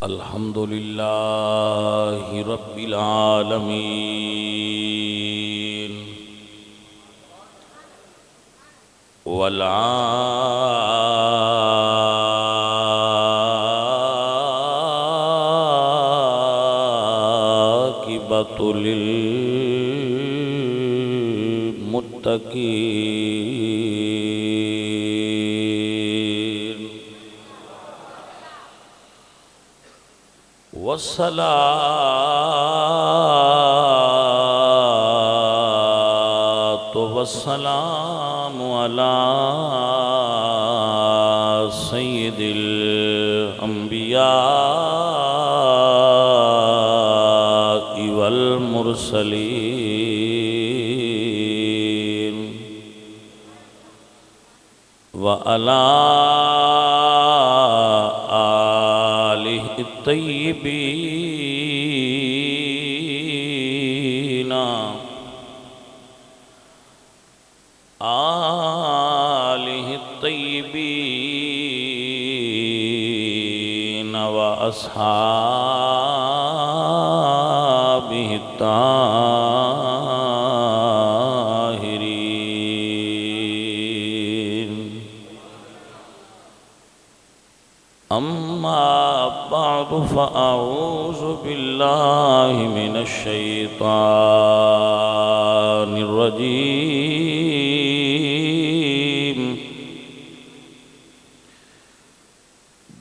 الحمد لله رب العالمين والعاقبة للمتقين والصلاة والسلام على سيد الأنبياء والمرسلين وعلى آله الطيبين وأصحابه الطاهرين أما بعد فأعوذ بالله من الشيطان الرجيم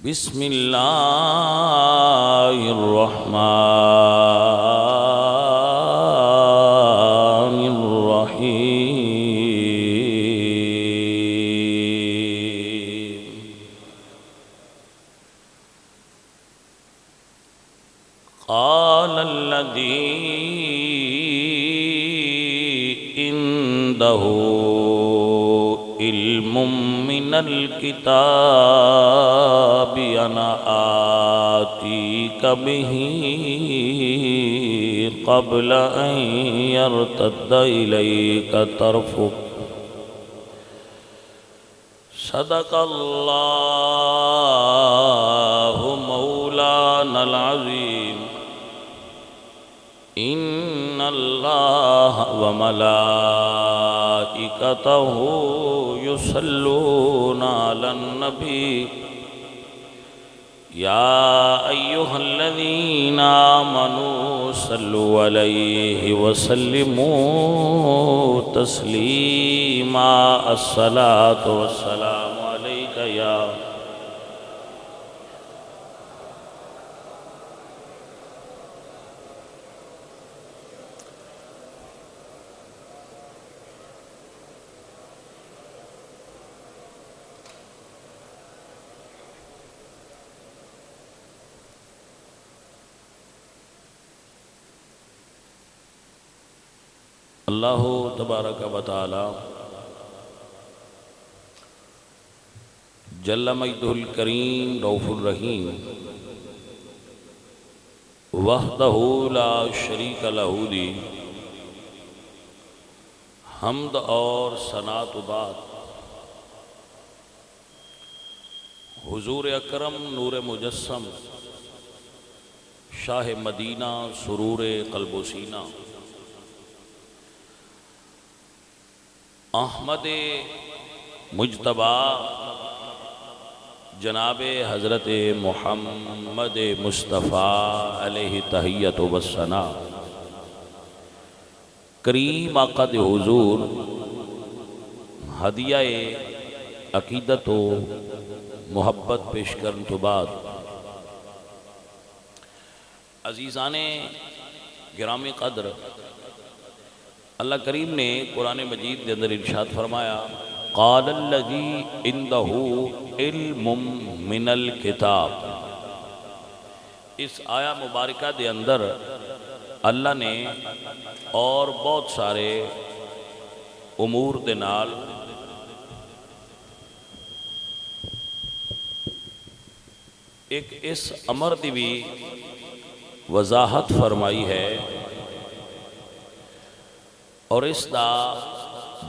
بسم الله الرحمن الرحيم قال الذي عنده علم من الكتاب أنا آتيك به قبل أن يرتد إليك طرفك صدق الله مولانا العظيم إن الله وملائكته يصلون على النبي يا أيها الذين آمنوا صلوا عليه وسلموا تسليما الصلاة والسلام عليك يا اللہ تبارک و تعالی جل مجدہ الکریم رؤوف الرحیم وحدہ لا شریک لہ دی حمد اور ثناء و بعد حضور اکرم نور مجسم شاہ مدینہ سرور قلب و سینہ احمد مجتبیٰ جناب حضرت محمد مصطفیٰ علیہ تحیت و ثناء کریم آقا دے حضور ہدیہ عقیدت و محبت پیش کرن تو بعد عزیزان گرامی قدر اللہ کریم نے قرآن مجید کے اندر ارشاد فرمایا قال الذی عنده علم من الکتاب۔ اس آیہ مبارکہ دے اندر اللہ نے اور بہت سارے امور دے نال ایک اس امر دی بھی وضاحت فرمائی ہے اور اس دا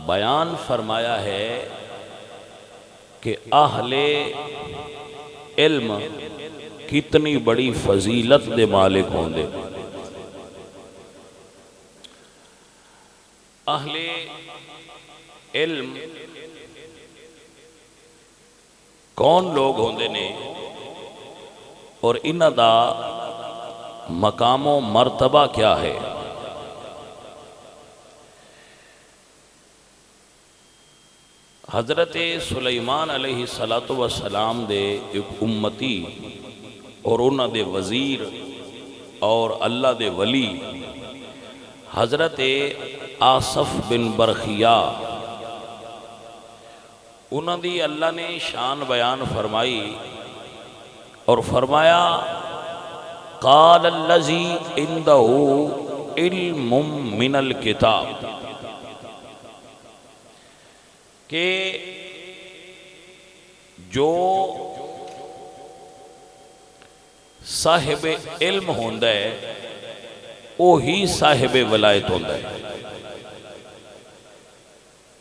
بیان فرمایا ہے کہ اہل علم کتنی بڑی فضیلت دے مالک ہوندے۔ اہل علم کون لوگ ہوندے نے اور انہاں دا مقام و مرتبہ کیا ہے؟ حضرت سلیمان علیہ السلام دے ایک امتی اور انہاں دے وزیر اور اللہ دے ولی حضرت آصف بن برخیا، انہاں دی اللہ نے شان بیان فرمائی اور فرمایا قال الذی عنده علم من الکتاب، کہ جو صاحب علم ہوندا ہے وہی صاحب ولایت ہوندا ہے۔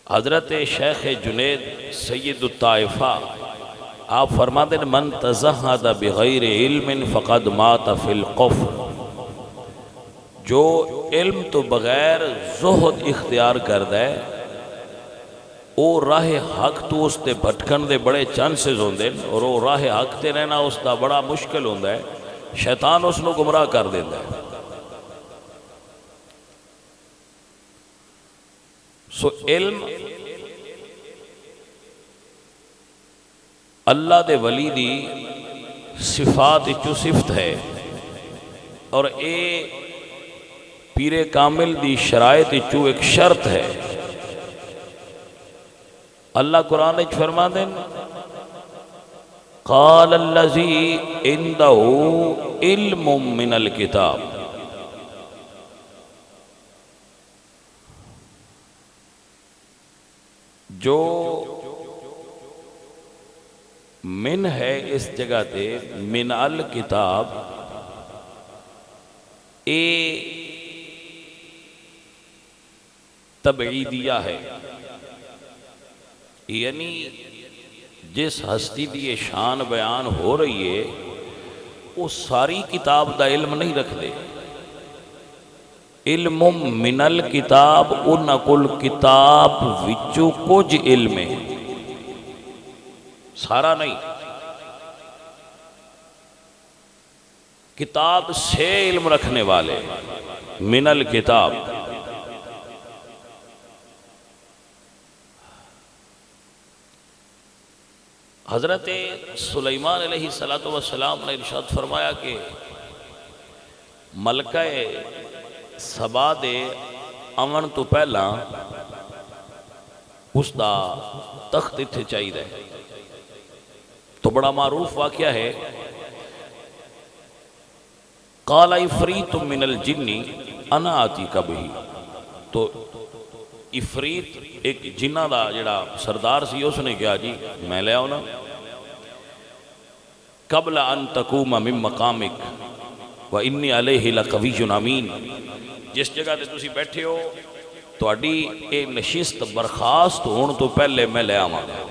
حضرت شیخ جنید سید الطائفہ آپ فرماتے ہیں من تزہد بغیر علم فقد مات فی الکفر، جو علم تو بغیر زہد اختیار کردا ہے او راہ حق تو اس تے بھٹکن دے بڑے چانسز ہوندے اور او راہ حق تے رہنا اس دا بڑا مشکل ہوندا ہے، شیطان اس نو گمراہ کر دیندا ہے۔ سو علم اللہ دے ولی دی صفات وچوں صفت ہے اور اے پیر کامل دی شرائط وچوں ایک شرط ہے۔ اللہ قرآن وچ فرماندے قال الذی عنده علم من الکتاب، جو من ہے اس جگہ تے من الکتاب، اے تبعیدیہ ہے، یعنی جس ہستی دی یہ شان بیان ہو رہی ہے وہ ساری کتاب دا علم نہیں رکھ دے۔ علم من الکتاب، انہاں کل کتاب وچوں کچھ علم ہے، سارا نہیں۔ کتاب سے علم رکھنے والے من الکتاب۔ حضرت سلیمان علیہ السلام نے ارشاد فرمایا کہ ملکہ سبا دے آون تو پہلا اس دا تخت اتھے چاہیے، تو بڑا معروف واقعہ ہے۔ قال عفریت من الجن انا آتیک بہ، تو عفریت ایک جنہ دا جڑا سردار سی اس نے کہا جی میں لے آؤں نا، قبل ان تقوم من مقامک وانی علیہ لقوی امین، جس جگہ تے تسی بیٹھے ہو تہاڈی اے نشست برخاست ہون تو پہلے میں لے آواں گا۔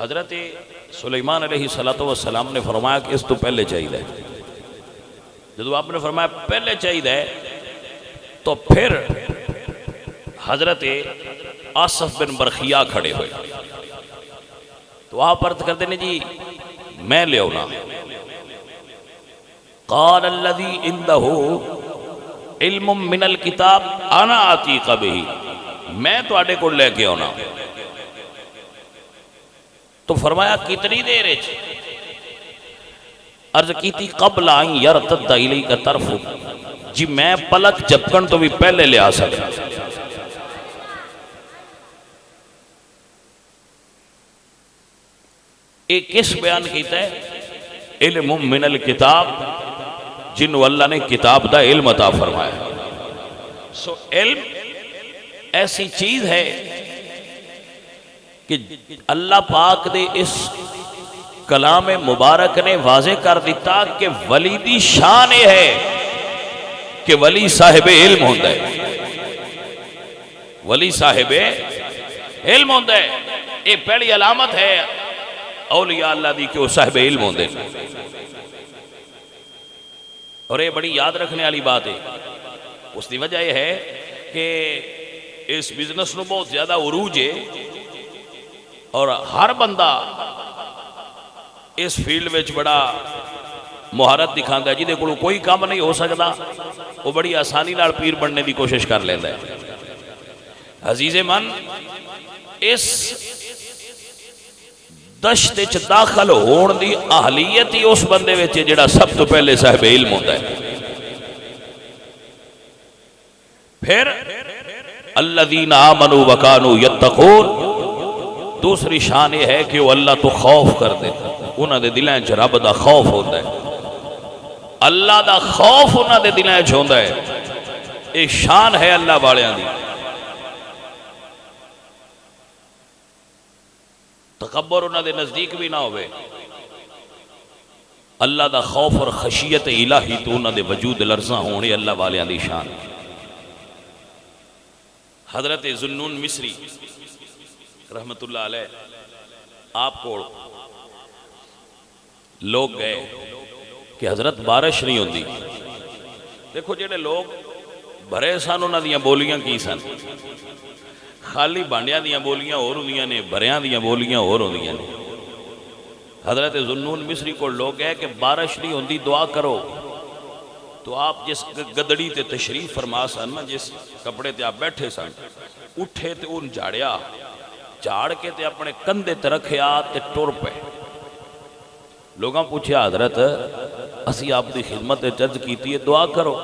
حضرت سلیمان علیہ السلام نے فرمایا کہ اس تو پہلے چاہیے، جب آپ نے فرمایا پہلے چاہیے تو پھر حضرت آصف بن برخیا کھڑے ہوئے، تو آپ عرض کرتے ہیں جی میں لے آؤں۔ قال الذی عنده علم من الکتاب انا آتیک بہ، میں تو آڈے کو لے کے آنا۔ تو فرمایا کتنی دیر ہے؟ عرض کی تھی قبل ان یرتد الیک طرفک، جی میں پلک جھپکن تو بھی پہلے لے آ سکتا۔ ایک کس بیان کیتا ہے؟ علم من الکتاب، جنہوں اللہ نے کتاب دا علم عطا فرمایا۔ سو علم ایسی چیز ہے کہ اللہ پاک دے اس کلام مبارک نے واضح کر دیتا کہ ولی دی شان یہ ہے کہ ولی صاحب علم ہوتا ہے، ولی صاحب علم ہوتا ہے۔ یہ پہلی علامت ہے اولیاء اللہ دی کہ وہ صاحب علم ہوندے اور یہ بڑی یاد رکھنے والی بات ہے. اس کی وجہ یہ ہے کہ اس بزنس نو بہت زیادہ عروج ہے اور ہر بندہ اس فیلڈ میں بڑا مہارت دکھاتا ہے. جہدے کول کوئی کام نہیں ہو سکتا وہ بڑی آسانی نال پیر بننے کی کوشش کر لیتا ہے. عزیز من اس دشت وچ داخل ہون دی اہلیت ہی اس بندے وچ جڑا سب تو پہلے صاحب علم ہوتا ہے. پھر الذین آمنوا وکانوا یتقون دوسری شان یہ ہے کہ وہ اللہ تو خوف کر دے. انہاں دے دلاں وچ رب دا خوف ہوتا ہے. اللہ دا خوف انہاں دے دلاں وچ ہوندا ہے. یہ شان ہے اللہ والیاں دی. تکبر انہاں دے نزدیک بھی نہ ہوئے. اللہ دا خوف اور خشیت الہی تو انہاں دے وجود لرزاں ہونے اللہ والیاں دی شان. حضرت ذوالنون مصری رحمت اللہ علیہ آپ کو لوگ گئے کہ حضرت بارش نہیں ہوتی. دیکھو جڑے لوگ بھرے سن انہاں دیاں بولیاں کی سن. خالی بانڈیاں دیاں بولیاں اور ہوندیاں نے بھریاں دیاں بولیاں اور ہوندیاں نے. حضرت ذوالنون مصری کو لوگ گئے کہ بارش نہیں ہوندی دعا کرو. تو آپ جس گدڑی تے تشریف فرما سن جس کپڑے تے آپ بیٹھے سن اٹھے تے ان جھاڑیا جھاڑ کے تے اپنے کندھے تے رکھیا تے ٹر پے. لوگاں پوچھا حضرت اسی آپ دی خدمت عرض کیتی ہے دعا کرو.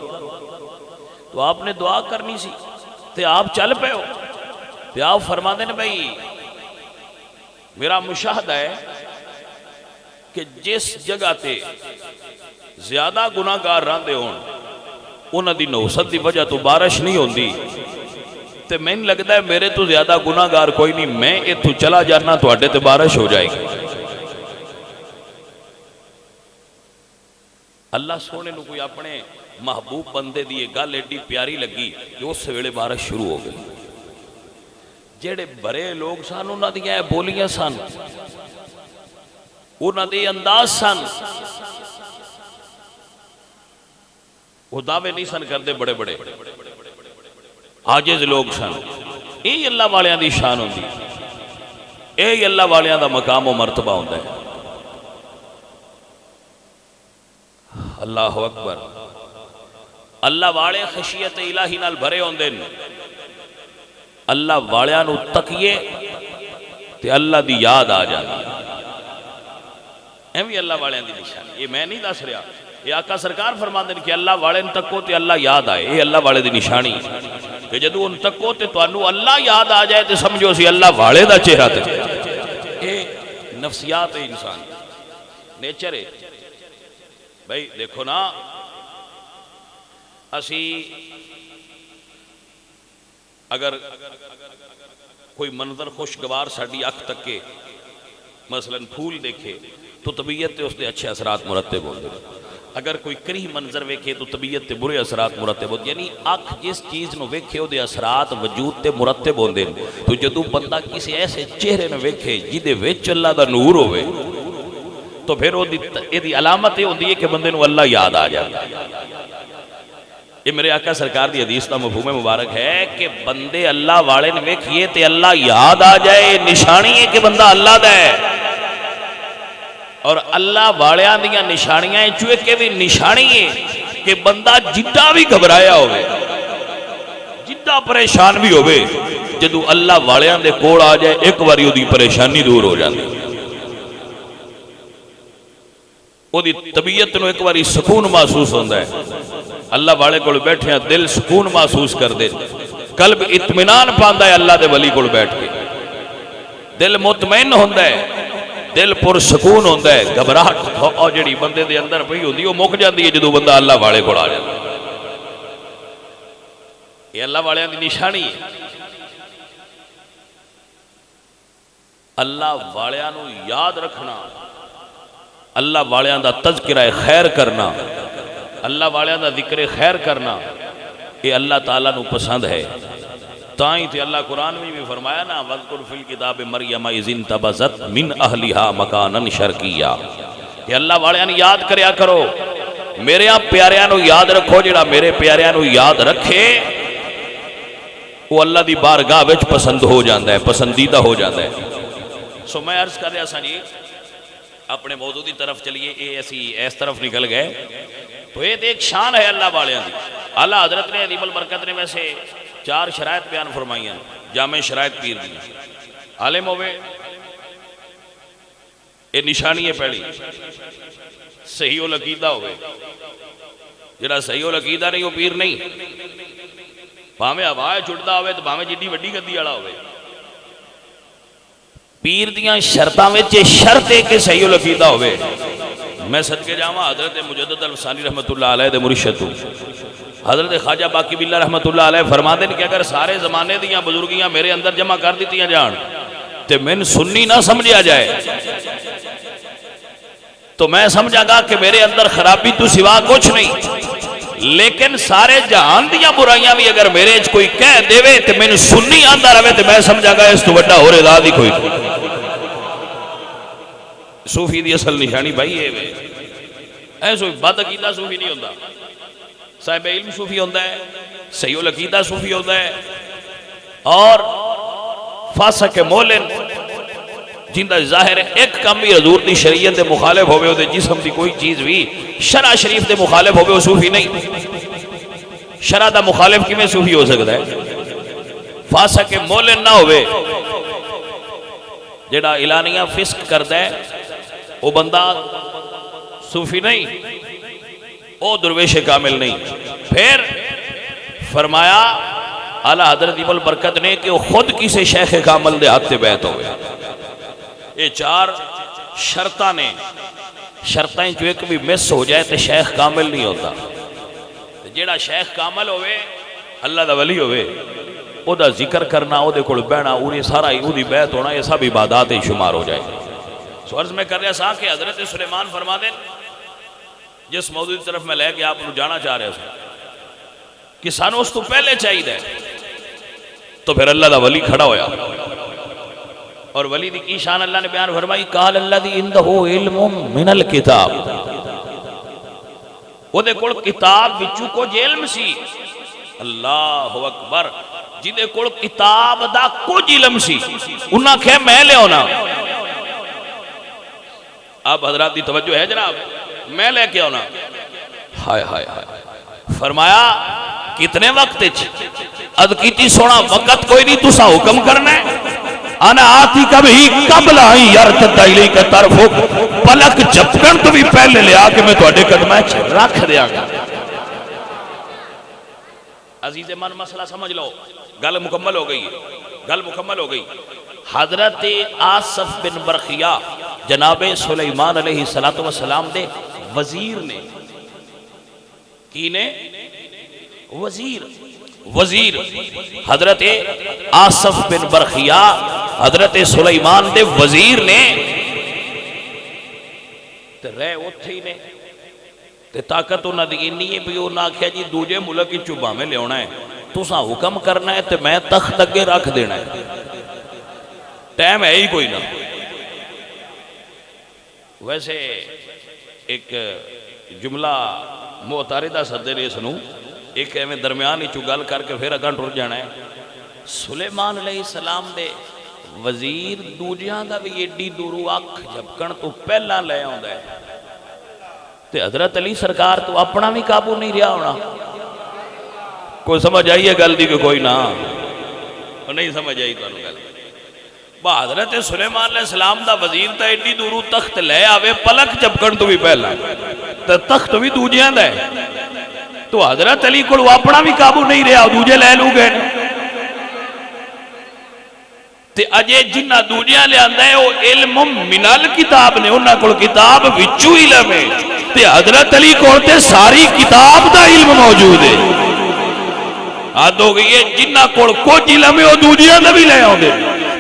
تو آپ نے دعا کرنی سی تے آپ چل پے ہو. تے آپ فرما دے بھائی میرا مشاہدہ ہے کہ جس جگہ تے زیادہ گناہگار رہندے ہون انہاں دی نوست دی وجہ تو بارش نہیں ہوندی تے میں لگتا ہے میرے تو زیادہ گناہگار کوئی نہیں. میں اتھوں چلا جانا تواڈے تے بارش ہو جائے گی. اللہ سونے نو کوئی اپنے محبوب بندے دی گل ایڈی پیاری لگی کہ اس ویلے بارش شروع ہو گئی. جڑے بڑے لوگ سن انہاں دیاں بولیاں سن انہاں دے انداز سن وہ دعوے نہیں سن کرتے بڑے بڑے عاجز لوگ سن. یہ اللہ والیاں دی شان ہوندی. یہ اللہ والیاں دا مقام و مرتبہ ہوندا ہے. اللہ اکبر. اللہ والے خشیت الہی نال بھرے ہوندے نے. اللہ والیاں نو تکیے تے اللہ دی یاد آ جاندی. ایویں اللہ والیاں دی نشانی. یہ میں نہیں دس رہا یہ آقا سرکار فرماندے کہ اللہ والے نے تکو تے اللہ یاد آئے. یہ اللہ والے دی نشانی کہ جدو ان تکو تے تانوں اللہ یاد آ جائے تے سمجھو سی اللہ والے دا چہرہ تے. یہ نفسیات ہے انسان نیچر ہے. بھائی دیکھو نا اسی اگر کوئی منظر خوشگوار ساڈی اکھ تکے مثلا پھول دیکھے تو طبیعت تے اس دے اچھے اثرات مرتب ہوندے. اگر کوئی کریہ منظر ویکھے تو طبیعت تے برے اثرات مرتب ہوندے. یعنی اکھ جس چیز نو ویکھے او دے اثرات وجود تے مرتب ہوندے. تو جدوں بندہ کسی ایسے چہرے نو ویکھے جدے وچ اللہ دا نور ہوئے تو پھر او دی علامت یہ ہوندی ہے کہ بندے نو اللہ یاد آ جائے. یہ میرے آقا سرکار دی حدیث کا مفہوم مبارک ہے کہ بندے اللہ والے نے ویکھیے تے اللہ یاد آ جائے. نشانی ہے کہ بندہ اللہ دا ہے. اور اللہ والیاں دیاں نشانیاں چوئے کہ بھی نشانی ہے کہ بندہ جدہ بھی گھبرایا ہوئے جدہ پریشان بھی ہوئے جدو اللہ والیاں دے کوڑ آ جائے ایک باری وہ دی پریشانی دور ہو جاتی. وہ دی طبیعت نو ایک باری سکون محسوس ہوندہ ہے. اللہ والے کو بیٹھے ہیں دل سکون محسوس کر دے. قلب اطمینان پاندہ ہے اللہ دے ولی کو بیٹھ کے. دل مطمئن ہوندہ ہے دل پر سکون ہوندہ ہے. گھبراہٹ اور جڑی بندے دے اندر پئی ہوندی وہ مک جاندی ہے جدو بندہ اللہ والے کو آ جاتا. یہ اللہ والے دی نشانی ہے. اللہ والیاں نو یاد رکھنا اللہ والیاں دا تذکرہ خیر کرنا اللہ والیاں دا ذکر خیر کرنا یہ اللہ تعالیٰ نو پسند ہے. تائیں تے اللہ قرآن میں بھی فرمایا نا وذکر فی الکتاب مریم اذ انتبذت من اہلہا مکانا شرقیا کہ اللہ والیاں نے یاد کریا کرو میرے پیاریاں نو یاد رکھو جڑا میرے پیاریاں نو یاد رکھے وہ اللہ دی بارگاہ وچ پسند ہو جاندہ ہے پسندیدہ ہو جاندہ ہے سو میں عرض کر رہا سا جی اپنے موضوع دی طرف چلیے اس طرف نکل گئے تو یہ ایک شان ہے اللہ والیاں دی اللہ حضرت نے عظیم البرکت نے ویسے 4 شرائط بیان فرمائی ہیں جامع شرائط پیر دی عالم ہوئے یہ نشانی ہے پہلی صحیح العقیدہ ہوئے جڑا صحیح العقیدہ نہیں وہ پیر نہیں بھاویں ہوا چھڑتا ہوئے تو بھاویں جڈی وڈی گدی والا ہوئے پیر دیاں شرطاں وچ شرط ہے کہ صحیح العقیدہ ہوئے میں صدقے جاواں حضرت مجدد الفسانی رحمت اللہ علیہ دے مرشد حضرت خواجہ باقی باللہ رحمت اللہ علیہ فرما دیں کہ اگر سارے زمانے دیاں بزرگیاں میرے اندر جمع کر دیتیاں جان تے میں سنی نہ سمجھا جائے تو میں سمجھا گا کہ میرے اندر خرابی تو سوا کچھ نہیں لیکن سارے جہان دیاں برائیاں بھی اگر میرے کوئی کہہ دے تے میں سنی آندہ رہے تے میں سمجھا گا اس تو بڑا ہو رہا دی کوئی صوفی دی اصل نشانی بھائی ہے ایسو بد عقیدہ صوفی نہیں ہوتا صاحب علم صوفی ہوتا ہے صحیح العقیدہ صوفی ہوتا ہے اور فاسق مولن جندہ ظاہر ہے ایک کام بھی حضور دی شریعت دے مخالف ہوئے ہوتے جسم دی کوئی چیز بھی شرع شریف دے مخالف ہوئے وہ صوفی نہیں شرع دا مخالف کی میں صوفی ہو سکتا ہے فاسق مولن نہ ہوئے جڑا اعلانیہ فسق کرتا ہے وہ بندہ صوفی نہیں او درویش کامل نہیں پھر فرمایا اعلیٰ حضرت ابن برکت نے کہ وہ خود کسی شیخ کامل دے ہاتھ بیعت ہوئے یہ 4 شرطاں نے شرطیں جو ایک بھی مس ہو جائے تو شیخ کامل نہیں ہوتا جیڑا شیخ کامل ہوئے اللہ دا ولی ہوئے او دا ذکر کرنا او دے کل بہنا انہیں سارا او دی بیعت ہونا یہ سب عبادات شمار ہو جائے سو عرض میں کر رہا سا کہ حضرت سلیمان فرما دیں جس موضوع کی طرف میں لے کے آپ کو جانا چاہ رہے ہیں کہ سانو اس تو پہلے چاہیے دے تو پھر اللہ دا ولی کھڑا ہویا اور ولی دی کی شان اللہ نے بیان فرمائی قال الذی عنده علم من الکتاب وہ دے کول کتاب وچوں کچھ علم سی اللہ اکبر جدے کول کتاب دا کچھ علم سی انہاں کہ میں لے ہونا آپ حضرات دی توجہ ہے جناب میں لے کے ہونا ہائے ہائے ہائے فرمایا کتنے وقت اد کیتی سونا وقت کوئی نہیں تسا حکم کرنا ہے انا آتی کبھی قبل آئی یرتد الیک طرفک پلک جھپکن تو بھی پہلے لے آ کے میں تواڈے قدمیں رکھ دیا گا عزیز من مسئلہ سمجھ لو گل مکمل ہو گئی گل مکمل ہو گئی حضرت آصف بن برخیہ جناب سلیمان علیہ السلام دے وزیر نے کی نے وزیر حضرت آصف بن برخیہ حضرت سلیمان دے وزیر نے تے رہ اتھے ہی نے تے طاقت انہاں دی انی ہے بھی انہاں آکھیا جی دوجے ملک کی چوبا میں لے ہونا ہے تساں حکم کرنا ہے تے میں تخت اگے رکھ دینا ہے ٹائم ہے ہی کوئی نہ ویسے ایک جملہ معتارضہ سدے نے سنو ایک ایویں درمیان ہی چگل کر کے پھر اگاں ٹر جانا ہے سلیمان علیہ السلام دے وزیر دوجیاں دا بھی ایڈی دورو اکھ جھپکن تو پہلا لے آندا ہے تے حضرت علی سرکار تو اپنا بھی قابو نہیں رہا ہونا کوئی سمجھ آئیے گل دی کہ کوئی نہ نہیں سمجھ آئی تو گل حضرت سلیمان علیہ السلام دا وزیر تا ایڈی دورو تخت لے آوے پلک جھپکن تو بھی پہلا تے تخت بھی دوجیاں دا ہے تو حضرت علی کو اپنا بھی قابو نہیں رہا دوجے لے لو گئے تے اجے جنہ دوجیاں لے آندہ ہے وہ علم منال کتاب نے انہاں کو کتاب وچو علم ہے تے حضرت علی کو تے ساری کتاب دا علم موجود ہے آدھ ہو گئی ہے جنہ کو کچھ علم ہے وہ دوجیاں دا بھی لے آؤں دے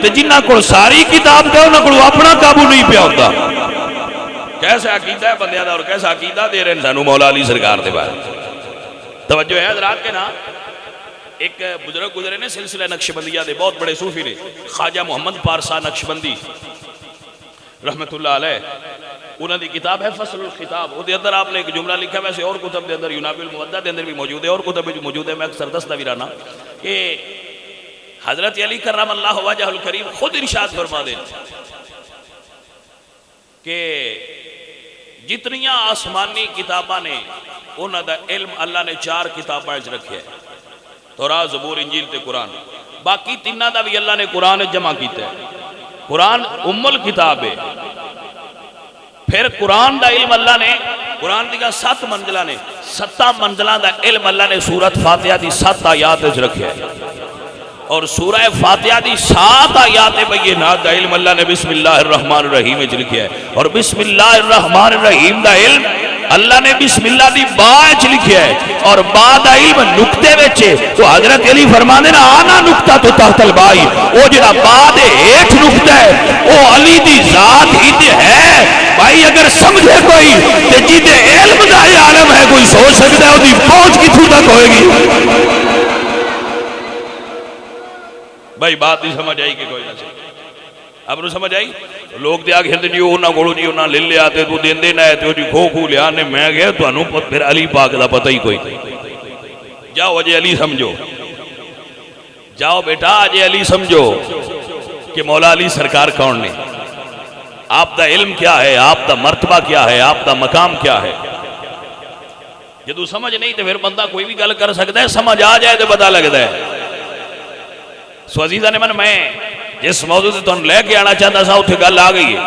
تے جنہ کو ساری کتاب دے انہاں کو اپنا قابو نہیں پیا ہوتا کیسا عقیدہ ہے بندیاں دا اور کیسا عقیدہ دے رہے ہیں سانو مولا علی سرکار دے بارے توجہ ہے حضرات کے نا ایک بزرگ گزرے نے سلسلہ نقشبندیہ دے، بہت بڑے صوفی نے، خواجہ محمد پارسا نقشبندی رحمت اللہ علیہ، انہوں دی کتاب ہے فصل الخطاب، وہ دے اندر آپ نے ایک جملہ لکھا، ویسے اور کتب دے اندر یونابی المودہ دے اندر بھی موجود ہے، اور کتب بھی موجود ہے، میں اکثر دستہ بھی رہنا کہ حضرت علی کرم اللہ وجہ الکریم خود ارشاد فرما دیں کہ جتنیاں آسمانی کتاباں نے انہوں دا علم اللہ نے 4 کتاباں رکھے ہے، تورات، زبور، انجیل تے قرآن، باقی تینہ دا بھی اللہ نے قرآن جمع کیتا ہے، قرآن ام الکتاب ہے، پھر قرآن دا علم اللہ نے، قرآن دیگا 7 منزلہ نے، 7 منزلہ دا علم اللہ نے سورت فاتحہ دی 7 آیات رکھے ہے، اور سورہ فاتحہ دی 7 آیات بینات دا علم اللہ نے بسم اللہ الرحمن الرحیم لکھیا ہے، اور بسم اللہ الرحمن الرحیم دا علم اللہ نے بسم اللہ دی باچ لکھیا ہے، اور با دا علم نکتے ویچے تو حضرت علی فرمانے نا آنا نکتہ تو تحت البائی، وہ جڑا با دے ایک نکتہ ہے وہ علی دی ذات ہی دے ہے، بھائی اگر سمجھے کوئی کہ جی دے علم دا عالم ہے کوئی سوچ سکتا ہے وہ دی پہنچ کی تھو تک ہوئے گی۔ بھائی بات نہیں سمجھ آئی کہ کوئی نہ سمجھ، اب نو سمجھ آئی؟ لوگ دے آگے ہندے جی اونا گوڑو جی اونا لے لے آتے تو دین دے نہ ہے تو جی کھو لے آنے میں گیا تو انو پھر علی پاک دا پتہ ہی کوئی، جاؤ اجے علی سمجھو، جاؤ بیٹا اجے علی سمجھو کہ مولا علی سرکار کون نے، آپ دا علم کیا ہے، آپ دا مرتبہ کیا ہے، آپ دا مقام کیا ہے۔ جدو سمجھ نہیں تو پھر بندہ کوئی بھی گل کر سکتا ہے، سمجھ آ جائے تو پتہ لگتا ہے۔ سو عزیزہ نے میں جس موضوع سے تم لے کے آنا چاہتا سا اتھے گل آ گئی ہے،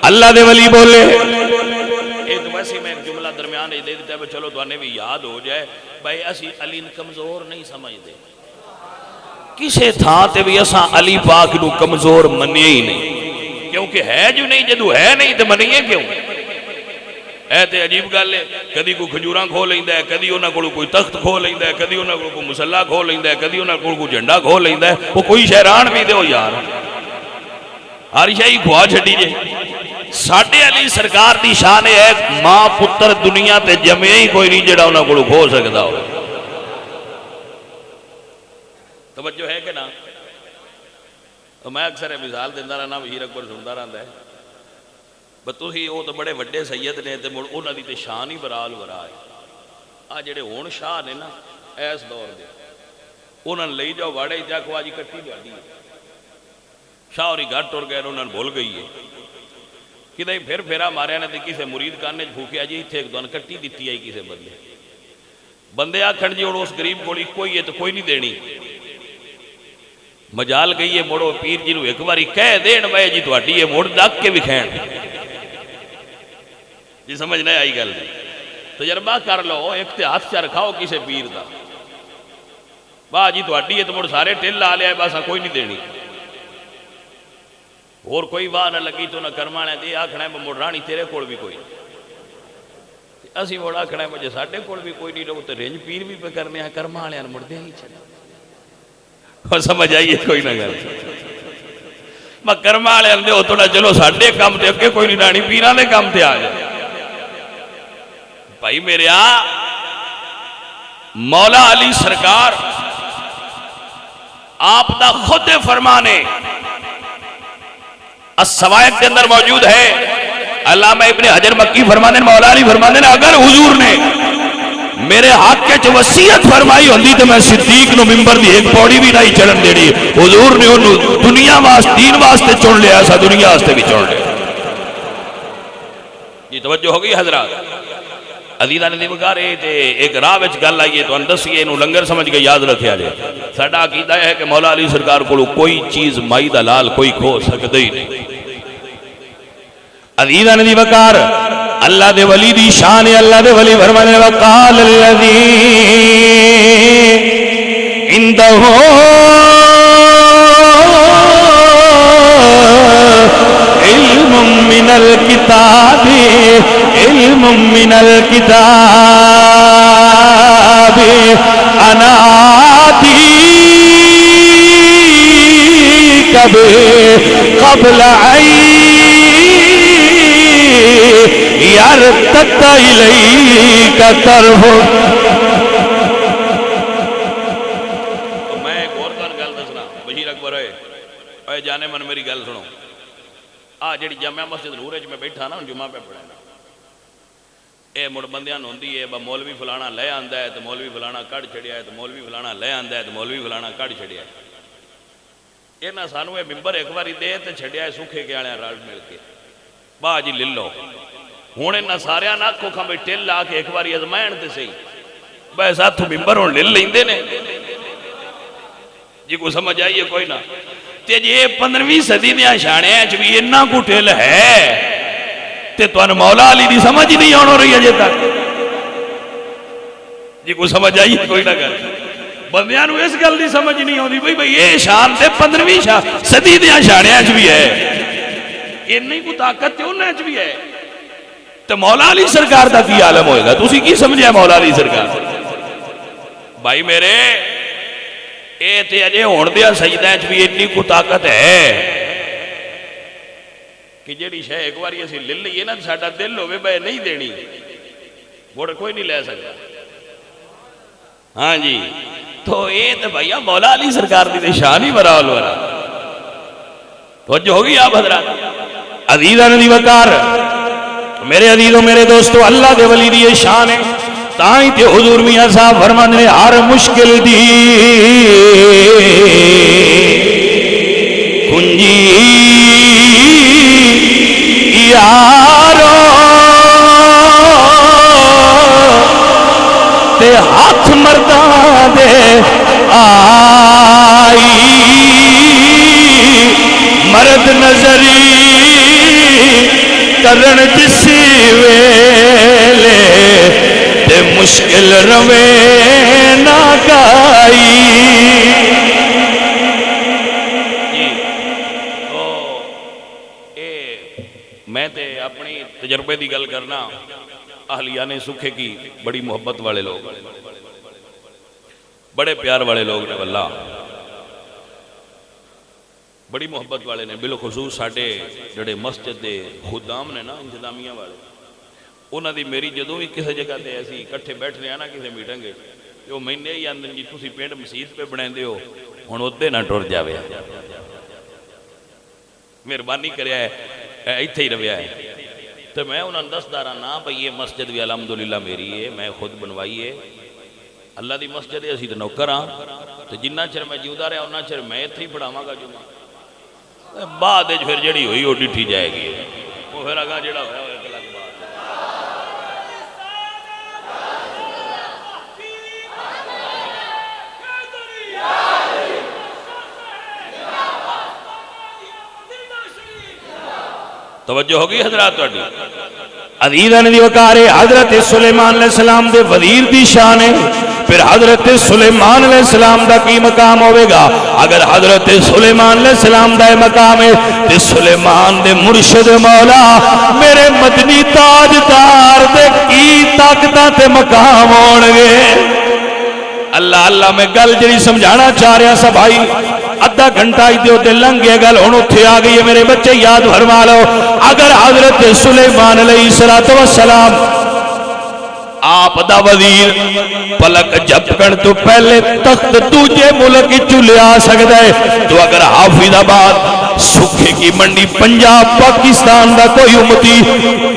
اللہ دے ولی بولے، ایک ویسے میں ایک جملہ درمیان دے دیتا ہے چلو تو انہیں بھی یاد ہو جائے، بھائی اسی علی کمزور نہیں سمجھ دے، کسے تھا تے بھی اساں علی پاک نو کمزور منیے ہی نہیں، کیونکہ ہے جو نہیں، جدو ہے نہیں تو منیے کیوں؟ اے تے عجیب گل ہے، کدی کوئی کھجوراں کھو لیندا ہے، کدی انہاں کول کوئی تخت کھو لیندا ہے، کدی انہاں کول کوئی مصلا کھو لیندا ہے، کدی انہاں کول کوئی جھنڈا کھو لیندا ہے، وہ کوئی شہران بھی دے ہو یار، ہر شے کھوا چھڈی جے۔ ساڈے علی سرکار دی شان ہے ماں پتر دنیا تے جمے ہی کوئی نہیں جڑا انہاں کول کھو سکدا ہو۔ توجہ ہے کہ نہ؟ تو میں اکثر مثال دیندا رہنا، وزیر اکبر سندا رہندا ہے، بتو ہی وہ تو بڑے وڈے سید نے تے مڑ انہاں دی تے شان ہی برال ورا ہے۔ آ جڑے ہون شاہ نے نا ایس دور دے، انہاں لئی جاؤ واڑے تے آکھو آج کٹی تہاڈی ہے، شاہ ہوری گھر ٹر گئے انہاں نے بھول گئی ہے، کدے پھر پھیرا ماریا نے تے کسے مرید کانے بھوکیا جی ایتھے ایک دون کٹی دتی آئی کسے بندے، بندے آکھن جی ہن اس غریب کول کوئی ہے تو کوئی نہیں دینی، مجال گئی ہے مڑو پیر جی نو ایک باری کہہ دین بھائی جی تہاڈی ہے مڑ ڈک کے وکھین، جی سمجھ نہیں آئی گل، تجربہ کر لو، ایک تے ہاتھ چا رکھاؤ کسے پیر دا، واہ جی تہاڈی ہے تو مڑ سارے ٹل لا لیا بس کوئی نہیں دینی، اور کوئی واہ نہ لگی تو نہ کرمانے دے آکھنا ہے مڑ رانی تیرے کول بھی کوئی، اسی مڑ آکھنا ہے مجھے ساڈے کول بھی کوئی نہیں، لوگ تو رنج پیر بھی پہ کرنے ہیں کرمانے مڑ دے ہی چلے، اور سمجھ آئیے کوئی نہ گل، میں کرمانے دے ہو تو نہ چلو ساڈے کام تے اگے کوئی نہیں رانی پیران دے کام تے آ جائے۔ بھائی میرے مولا علی سرکار آپ دا خود فرمانے السوائق کے اندر موجود ہے، علامہ ابن حجر مکی فرمانے مولا علی فرمانے اگر حضور نے میرے حق کے جو وصیت فرمائی ہوندی تو میں صدیق نو ممبر دی ایک پوڑی بھی نہیں چڑھن دینی، حضور نے انہوں دنیا واسطے دین واسطے چن لیا، ایسا دنیا واسطے بھی چن لیا۔ یہ توجہ ہوگی حضرات؟ عزیزہ نے دیوگار ایک راہ وچ گل آئیے تو اندسیے انہوں لنگر سمجھ کے یاد رکھے آجے، ساڈا عقیدہ ہے کہ مولا علی سرکار کو کوئی چیز مائی دلال کوئی کھو سکتے ہی نہیں۔ عزیزہ نے دیوگار اللہ دے ولی دی شان ہے، اللہ دے ولی فرمانے وقال الذی عندہ علم من الکتاب علم من الکتاب انا آتیک قبل یرتد الیک طرف، اللہ بھائی جانے من میری گل سنو، آ جڑی جامعہ مسجد نور میں بیٹھا نا جمعہ پہ پڑھنا، اے مڑ بندیاں ہوندی ہے مولوی فلانا لے آندا ہے تو مولوی فلانا کڑ چھڑیا ہے، تو مولوی فلانا لے آندا ہے تو مولوی فلانا کڑ چھڑیا ہے۔ یہ نہ سانو یہ ممبر ایک باری دے تے چھڑیا ہے سوکھے کے آلے رل مل کے، با جی لے لو ہوں انہاں سارے نہ آکھو کھا بھئی ٹل آ کے ایک باری ازمائن تے صحیح بھائی ساتھ ممبر ہوں لے لیندے نے جی کو سمجھ آئیے کوئی نہ تے جی 15ویں صدی دے شانے ہیں بھی انہاں کو ٹل ہے تے تو ان مولا علی دی سمجھ نہیں آن ہو رہی ہے جے تک جی کو سمجھ آئیے کوئی نہ گل بندیاں نو اس گل دی سمجھ نہیں ہوندی بھئی یہ شان تے 15ویں صدی دے شانے ہیں بھی ہے انہی کو طاقت تے انہاں بھی ہے تو مولا علی سرکار دا کی عالم ہوئے گا، تو اسی کی سمجھے مولا علی سرکار بھائی میرے اے تے اجے ہون دیا سجدہ بھی اتنی کو طاقت ہے کہ جیڑی شے ایک باری اسی لے لئیے نا ساڈا دل ہوئے بھائی نہیں دینی بوڑ کوئی نہیں لے سکتا۔ ہاں جی تو اے تے بھائیہ مولا علی سرکار دی شان ہی برا الورا توجہ ہوگی آپ حضرات عزیزان دی وقار میرے عزیزوں میرے دوستو اللہ دے ولی دی شان ہے تائیں تے حضور میاں صاحب فرمان نے ہر مشکل دی کنجی یارو تے ہاتھ مردان دے آئی مرد نظری کرن جسی ویلے تے مشکل روے نہ گائی جی تو میں تے اپنی تجربے دی گل کرنا اہلیان سکھے کی بڑی محبت والے لوگ بڑے پیار والے لوگ نے واللہ بڑی محبت والے نے بالخصوص ساڈے جڑے مسجد دے خدام نے نا انتظامیہ والے انہاں دی میری جدوں بھی کسی جگہ تے ایسی اکٹھے بیٹھنے آنا کسی میٹنگ وہ مہینے ہی آندن جی تسی پنڈ مسجد پہ بنائندے ہو ہن اوتے نہ ٹر جاوے مہربانی کریا ہے ایتھے ہی رویا ہے تو میں انہاں دسدا رہنا بھئی یہ مسجد بھی الحمدللہ میری ہے میں خود بنوائی ہے اللہ دی مسجد ہے اسی تے نوکر ہاں تو جنہ چر میں جیودا رہا انہاں چر میں ایتھے ہی پڑھاواں گا جمعہ بعد پھر جڑی ہوئی وہ ڈٹھی جائے گی وہ پھر اگاں جڑا ہویا ایک الگ بات توجہ ہوگی حضرات تواڈی عزیزان دی وقار حضرت سلیمان علیہ السلام دے وزیر دی شان ہے پھر حضرت سلیمان علیہ السلام دا کی مقام ہوئے گا اگر حضرت سلیمان علیہ السلام دا مقام ہے تو سلیمان دے مرشد مولا میرے مدنی تاجدار دے کی طاقتاں تے مقام ہونگے اللہ اللہ میں گل جڑی سمجھانا چاہ رہا سا بھائی ادھا گھنٹہ ہی دیو تے لنگ گئے گل ہن اوتھے آ گئی ہے میرے بچے یاد فرما لو اگر حضرت سلیمان علیہ السلام آپ دا وزیر پلک جھپکن تو پہلے تخت دوجے ملک چو لے آ سکتا ہے تو اگر حافظ آباد سکھے کی منڈی پنجاب پاکستان دا کوئی امتی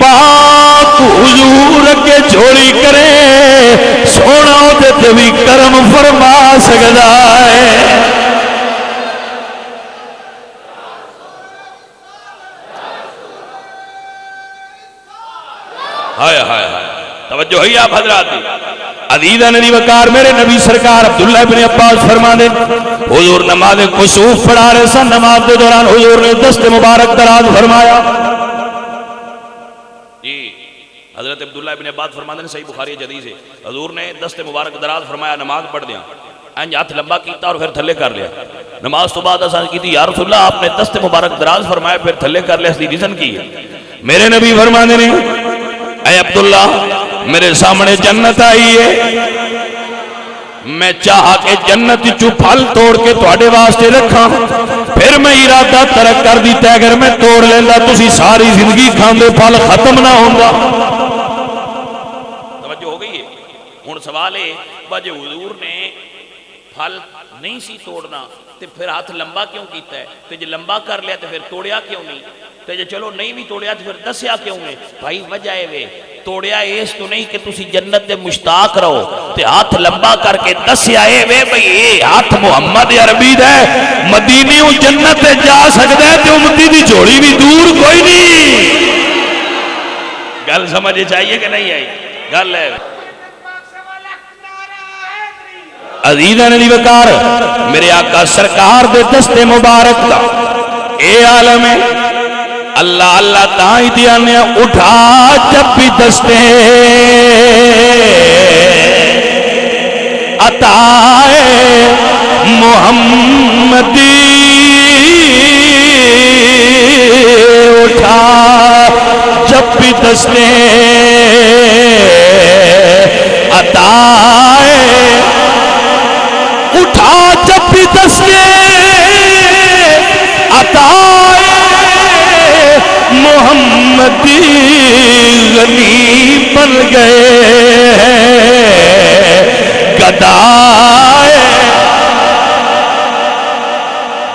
پاک حضور کے چوری کرے سونا ہوتے بھی کرم فرما سکتا ہے ہائے ہائے ہائے توجہ ہوئی آپ حضرات عزیزان دی وقار میرے نبی سرکار عبداللہ بن عباس فرما دے حضور نماز کسوف پڑھا رہے سن نماز دے دوران حضور نے دست مبارک دراز فرمایا جی حضرت عبداللہ بن عباس فرما دے صحیح بخاری حدیث ہے حضور نے دست مبارک دراز فرمایا نماز پڑھ دیا انج ہاتھ لمبا کیتا اور پھر تھلے کر لیا نماز تو بعد آسان کی تھی یا رسول اللہ آپ نے دست مبارک دراز فرمایا پھر تھلے کر لیا اس دی ریزن کی ہے میرے نبی فرما دے اے عبداللہ میرے سامنے جنت آئی ہے میں چاہا کہ جنت چو پھل توڑ کے تواڈے واسطے رکھا پھر میں ارادہ ترک کر دیتا اگر میں توڑ لینا تسی ساری زندگی کھاندے پھل ختم نہ ہوندا توجہ ہو گئی ہے ہن سوال ہے بجے حضور نے پھل نہیں سی توڑنا تے پھر ہاتھ لمبا کیوں کیتا ہے؟ تے جے لمبا کر لیا تے پھر توڑیا کیوں نہیں؟ تے جے چلو نہیں بھی توڑیا تے پھر دسیا کیوں ہے؟ بھائی وجہ ہے وے توڑیا اس تو نہیں کہ تسی جنت دے مشتاق رہو، تے ہاتھ لمبا کر کے دسیا ہے وے بھئی اے ہاتھ محمد عربی دا ہے، مدینی او جنت تے جا سکدا ہے تے امتی دی جھولی بھی دور کوئی نہیں۔ گل سمجھ چاہیے کہ نہیں آئی؟ گل ہے عزیزان علی وقار میرے آقا سرکار دے دست مبارک دا اے عالم ہے اللہ اللہ تائی دیانے اٹھا جب بھی دستے عطائے محمدی اٹھا جب بھی دستے عطائے اٹھا جب بھی دستے عطائے محمدی غنی بن گئے گدائے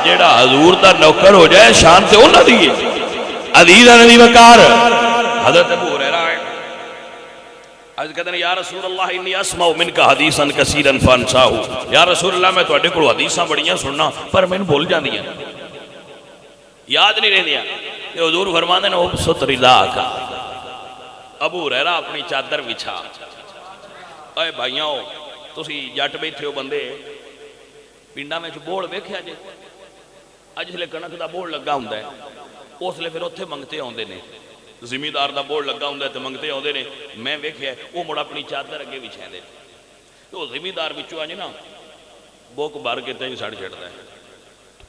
جیڑا حضور دا نوکر ہو جائے شان سے انہاں دیئے۔ عزیزان علی وقار حضرت ابو ہریرہ ہے آج کہتے ہیں یا رسول اللہ انی اسمع منکا حدیثا کثیرا فانساہو، یا رسول اللہ میں تواڈے کول حدیثاں بڑیاں سننا پر میں بھول جاندیاں یاد نہیں رہندیاں۔ کہ حضور فرماندے نے ابسط رداءک، ابو ہریرہ اپنی چادر بچھا۔ اے بھائیاں تسی جٹ بیٹھے ہو بندے پنڈاں وچ بوڑ ویکھیا جے اج جسلے کنک دا بوڑ لگا ہوندا ہے اس لیے پھر اوتھے منگتے آوندے نے، زمیندار دا بوڑ لگا ہوندا ہے تے منگتے آوندے نے، میں ویکھیا او مڑ اپنی چادر اگے وچھاندے تو زمیندار وچوں اج نا بوک بھر کے تے سڑ چھڑدا ہے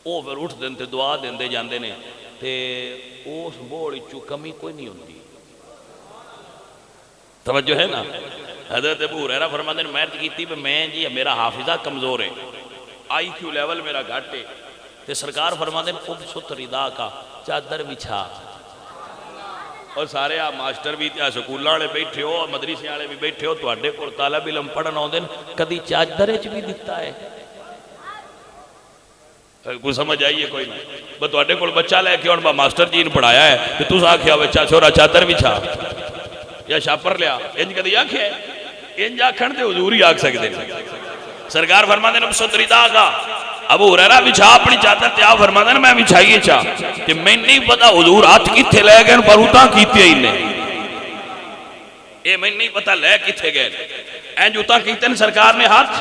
او پھر اٹھ دین تے دعا دیندے جاندے نے تے اس بوڑ وچوں کمی کوئی نہیں ہوندی۔ توجہ ہے نا؟ حضرت ابو ہریرہ فرماندے نے میں کیتی میں جی میرا حافظہ کمزور ہے، آئی کیو لیول میرا گھٹ ہے، تے سرکار فرماندے نے ابسط رداءک چادر بچھا۔ اور سارے آپ ماسٹر بھی سکولاں والے بیٹھے ہو مدرسے والے بھی بیٹھے ہو تواڈے کول طالب علم پڑھن آوندے کدی چادر وچ بھی دتا ہے؟ کوئی سمجھ آئیے کوئی نہیں؟ بس تواڈے کول بچہ لے کے ہن ماسٹر جی نے پڑھایا ہے تے تس آکھیا بچہ چھوڑا چادر بچھا یا شاپر لیا، انج کدی آکھیا ہے؟ انج آکھن تے حضور ہی آکھ سکدے نے۔ سرکار فرماندے نے ابسط رداءک، ابو ہریرہ بچھا اپنی چادر تے آپ فرماندے نے میں بچھائیے چا تے میں نہیں پتا حضور ہاتھ کتھے لے گئے پر اتاں کیتے ہی نے اے میں نہیں پتا لے کتھے گئے انج اتاں کیتے نے سرکار نے ہاتھ۔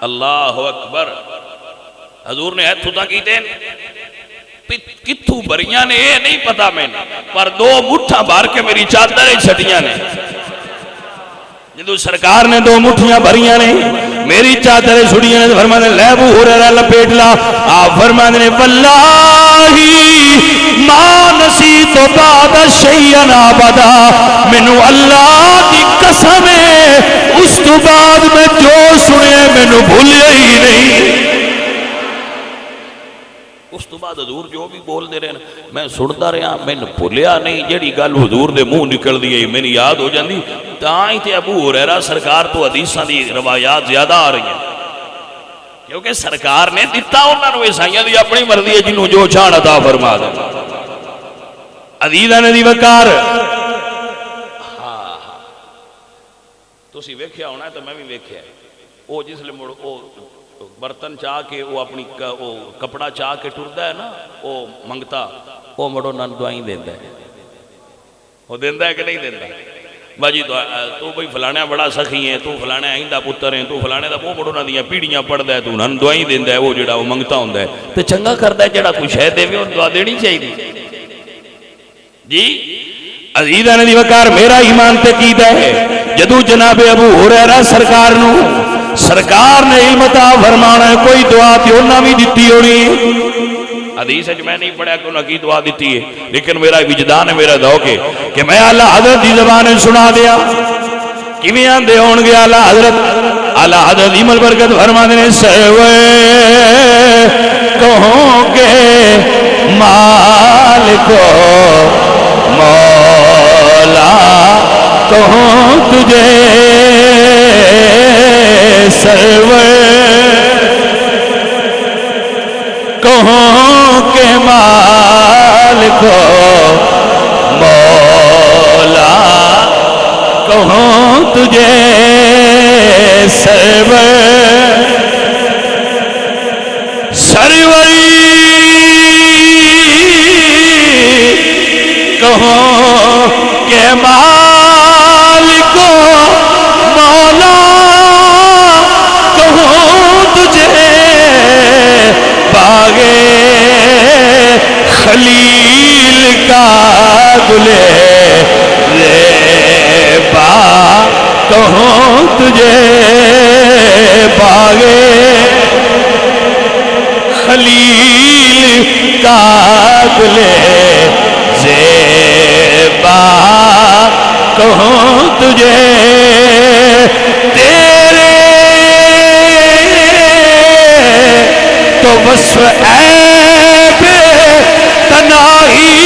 اللہ اکبر، حضور نے ہاتھ اتاں کیتے کتھوں بریاں نے اے نہیں پتا میں پر دو مٹھاں بھر کے میری چادر چھٹیاں نے۔ جدو سرکار نے دو مٹھیاں بھریاں نے میری چادر چھڑیاں نے فرمانے لے ابو ہریرہ لپیٹ لا۔ آپ فرمانے نے واللہ ما نسیت بعد شیئا ابدا، مینوں اللہ دی قسم ہے اس تو بعد میں جو سنے مینوں بھولیا ہی نہیں۔ اس تو بعد حضور جو بھی بول دے رہے میں سنتا رہا میں بھولیا نہیں، جیڑی گل حضور دے منہ نکل دی ہے میری یاد ہو جاندی۔ تاں ہی تے ابو ہریرہ سرکار تو حدیثاں دی روایات زیادہ آ رہی ہیں کیونکہ سرکار نے دتا انہاں نوں عیسائیاں دی اپنی مرضی ہے جنوں جو چاہن عطا فرما دے۔ عزیزان دی وقار ہاں تسی ویکھیا ہونا ہے تو میں بھی ویکھیا ہے او جس لے مڑ او برتن چاہ کے وہ اپنی کپڑا چاہ کے ٹردا ہے نا وہ منگتا وہ مڑو نن دعائیں دیندا ہے، وہ دیندا ہے کہ نہیں دیندا؟ باجی تو بھئی فلانے بڑا سخی ہے، تو فلانے آئندہ پتر ہیں، تو فلانے دا وہ مڑو نہ دیاں پیڑیاں پڑھدا ہے، تو نن دعائیں دیندا ہے، وہ جڑا وہ منگتا ہوندا ہے تے چنگا کردا ہے جڑا کوئی شے دیوے اون دعا دینی چاہیے۔ جی عزیزان دی وقار میرا ایمان تے کیدا ہے جدو جناب ابو ہریرہ سرکار نے علم عطا فرمانا ہے کوئی دعا تے انہاں بھی دتی ہونی۔ حدیث ہے میں نہیں پڑھا کہ انہاں کی دعا دیتی ہے لیکن میرا وجدان ہے میرا ذوق ہے کہ میں اعلیٰ حضرت دی زبان سنا دیا کیویں آندے ہون گے اعلیٰ حضرت ایمل برکت فرماندے نے سوے کہوں گے مالکو مولا کہوں تجھے سرور سروری کہوں کہ مالک مولا کہوں تجھے باغ خلیل کا گلے ریبا کہوں تجھے باغ خلیل کا گلے زیبا کہوں تجھے تیرے تو وصف عیب تناہی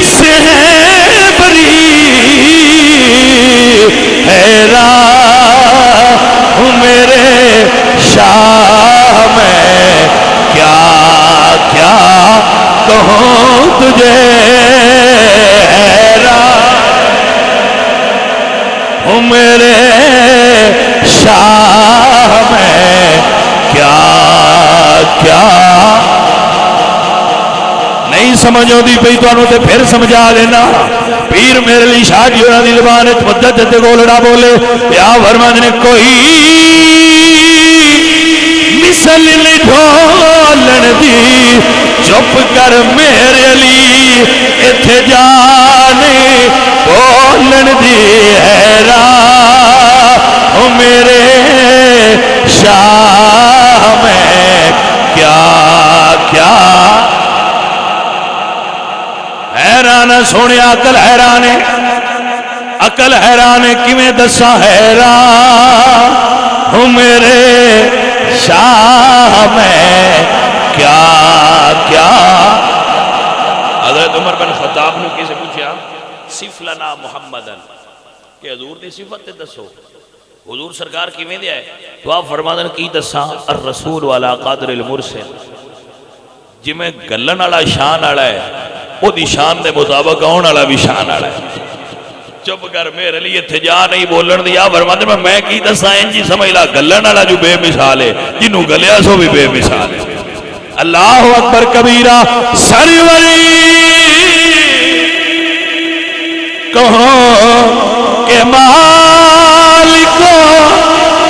سے ہے بری حیران ہوں میرے شاہ میں کیا کیا کہوں تجھے حیران ہوں میرے شاہ میں کیا کیا نہیں سمجھو دی پئی تو تے پھر سمجھا دینا پیر میرے لیے شاہ جی ہونا دی زبان ہے مدد تے گولڑا بولے یا فرمان نے کوئی مثل ڈھولن دی چپ کر میرے لیے اتھے جانے بولن دی حیران ہو میرے شاہ میں کیا کیا حیران سونے عقل حیران ہے عقل حیران ہے کیویں دساں حیران ہوں میرے شاہ میں کیا کیا حضرت عمر بن خطاب نے کسی پوچھا صف لنا محمدن کہ حضور دی صفت تے دسو حضور سرکار کیویں دیا ہے تو آپ فرماندن کی دساں الرسول والا قادر المرسل جی میں گلن والا شان والا ہے وہ دی شان دے مطابق آن والا بھی شان والا ہے چپ کر میرے لیے اتھے جا نہیں بولن دیا فرماندن میں کی دساں انجی سمجھ لا گلن والا جو بے مثال ہے جنہوں گلیا سو بھی بے مثال ہے اللہ اکبر کبیرہ سروری کہوں کہ مالک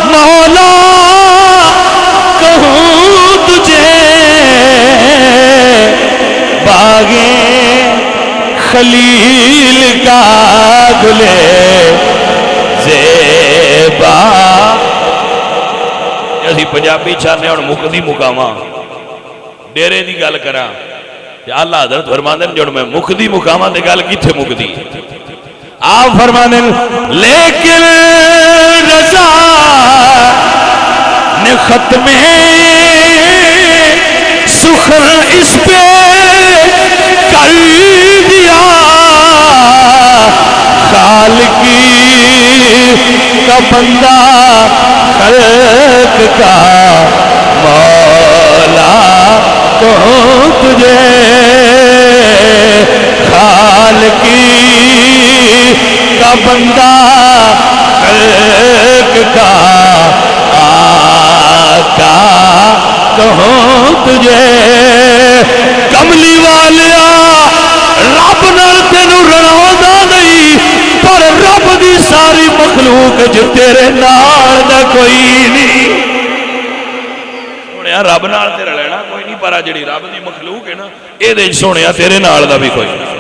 مولا کہوں تجھے باغیں خلیل کا گلے زیبا اسی پنجابی چاہنے اور مقدی مقامہ ڈیرے دی گل کرا اللہ حضرت فرماندن جو میں مقدی مقامہ دی گل کتھے مقدی آپ فرماندن لیکن رضا نے ختم سخن اس پہ کر دیا خالقی کا بندہ خلق کا مولا کہوں تجھے خالقی کا بندہ خلق کا آقا کہوں تجھے کملی والیا رب نال تینوں رلاوندا نہیں پر رب دی ساری مخلوق جو تیرے نال دا کوئی نہیں سونیا رب نال تے رلنا کوئی نہیں پر جڑی رب دی مخلوق ہے نا اے دے سونیا تیرے نال دا بھی کوئی نہیں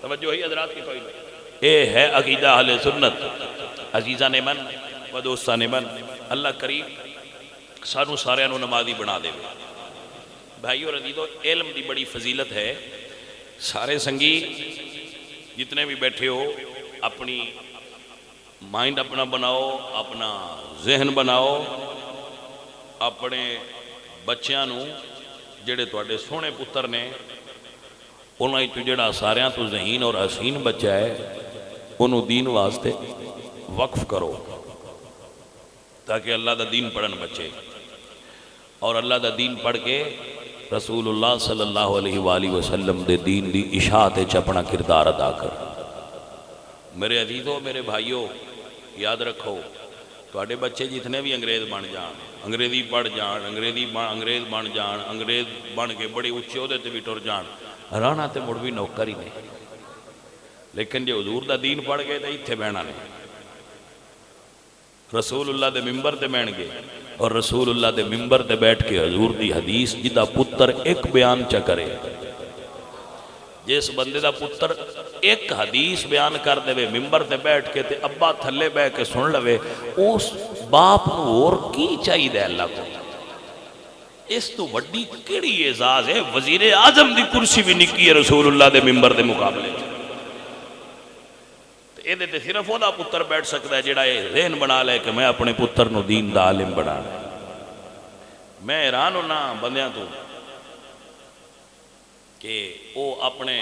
توجہ ہے حضرات کی کوئی نہیں اے ہے عقیدہ اہل سنت عزیزان من و دوستان من اللہ کریم سانو سارے انو نمازی بنا دے بھائیو رضیدو علم دی بڑی فضیلت ہے سارے سنگی جتنے بھی بیٹھے ہو اپنی مائنڈ اپنا بناؤ اپنا ذہن بناؤ اپنے بچیاں نو جڑے تواڈے سونے پتر نے انہاں تو جڑا ساریاں تو ذہین اور حسین بچہ ہے انہوں دین واسطے وقف کرو تاکہ اللہ دا دین پڑھن بچے اور اللہ دا دین پڑھ کے رسول اللہ صلی اللہ علیہ وآلہ وسلم دے دین دی اشاعت اپنا کردار ادا کر میرے عزیزوں، میرے بھائیوں، یاد رکھو تواڈے بچے جتنے بھی انگریز بن جان، انگریزی پڑھ جان، انگریز بن جان، انگریز بن کے بڑے اچے عہدے تے بھی ٹر جان، رانا تے مڑ بھی نوکر ہی نہیں، لیکن جے حضور دا دین پڑھ گئے تے ایتھے بہنا نہیں، رسول اللہ دے ممبر تے بہن گے، اور رسول اللہ دے ممبر تے بیٹھ کے حضور دی حدیث جدا پتر ایک بیان چا کرے، جس بندے دا پتر ایک حدیث بیان کر دے ممبر تے بیٹھ کے تے ابا تھلے بہ کے سن لوے، اس باپ نو اور کی چاہیے دے اللہ کو؟ اس تو وڈی کیڑی اعزاز ہے؟ وزیر اعظم دی کرسی بھی نکی ہے رسول اللہ دے ممبر دے مقابلے اے دے صرف وہ دا پتر بیٹھ سکتا ہے جڑا یہ ذہن بنا لے کہ میں اپنے پتر نو دین دا عالم بنانا۔ میں حیران ہونا بندیاں تو کہ وہ اپنے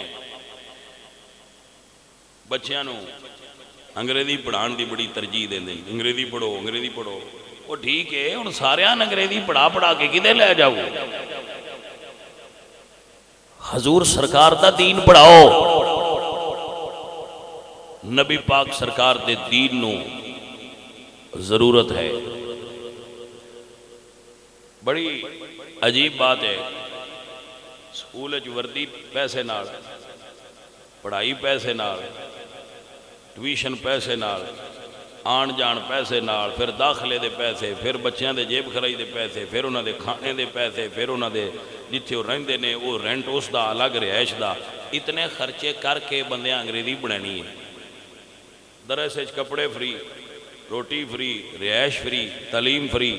بچیاں نو انگریزی پڑھان دی بڑی ترجیح دیں دیں، انگریزی پڑھو، انگریزی پڑھو۔ وہ ٹھیک ہے، ان سارے انگریزی پڑھا کے کدے لے جاؤ؟ حضور سرکار دا دین پڑھاؤ، نبی پاک سرکار دے دین نو ضرورت ہے۔ بڑی عجیب بات ہے، سکول وردی پیسے نال، پڑھائی پیسے نال، ٹیوشن پیسے نال، آن جان پیسے نال، پھر داخلے دے پیسے، پھر بچیاں دے جیب خرائی دے پیسے، پھر انہاں دے کھانے دے پیسے، پھر انہاں دے جتھے وہ رہندے نے وہ رینٹ اس دا الگ رہائش دا، اتنے خرچے کر کے بندیاں انگریزی بنانی ہے۔ درس کپڑے فری، روٹی فری، رہائش فری، تعلیم فری،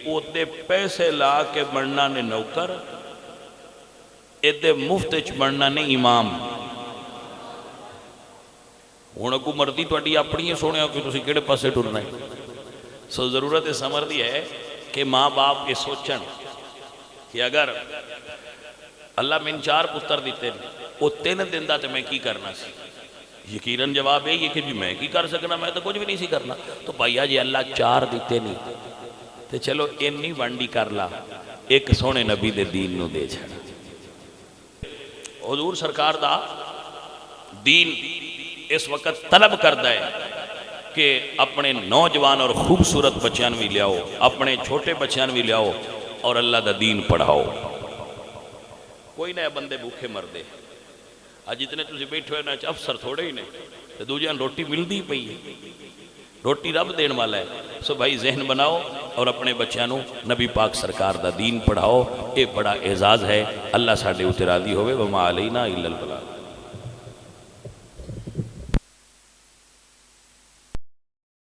اوتے پیسے لا کے بننا نے نوکر، ایدے مفت چ بننا نے امام۔ ہوں اگو مرضی تہاڈی اپنی ہے، سونے کہ تسی کہڑے پاسے ٹرنا ہے۔ سو ضرورت اس امر دی ہے کہ ماں باپ یہ سوچن کہ اگر اللہ میں 4 پتر دیتے وہ 3 دن دا تے میں کی کرنا سی؟ یقیناً جواب ہے کہ میں کی کر سکنا، میں تو کچھ بھی نہیں سی کرنا۔ تو بھائیا جی اللہ 4 دیتے نہیں تو چلو اینی ونڈی کر لا، ایک سونے نبی دے دین نو دے چھڑا۔ حضور سرکار دا دین اس وقت طلب کردا ہے کہ اپنے نوجوان اور خوبصورت بچیاں بھی لیاؤ، اپنے چھوٹے بچیاں بھی لیاؤ اور اللہ دا دین پڑھاؤ۔ کوئی نہ بندے بھوکے مر دے، آج جتنے تسی بیٹھے ہوئے نا افسر تھوڑے ہی نے، تو دوجیاں روٹی ملدی پئی ہے، روٹی رب دین والا ہے۔ سو بھائی ذہن بناؤ اور اپنے بچیاں نو نبی پاک سرکار دا دین پڑھاؤ، یہ بڑا اعزاز ہے۔ اللہ ساڈے اتے راضی ہوئے، وما علینا الا البلاغ۔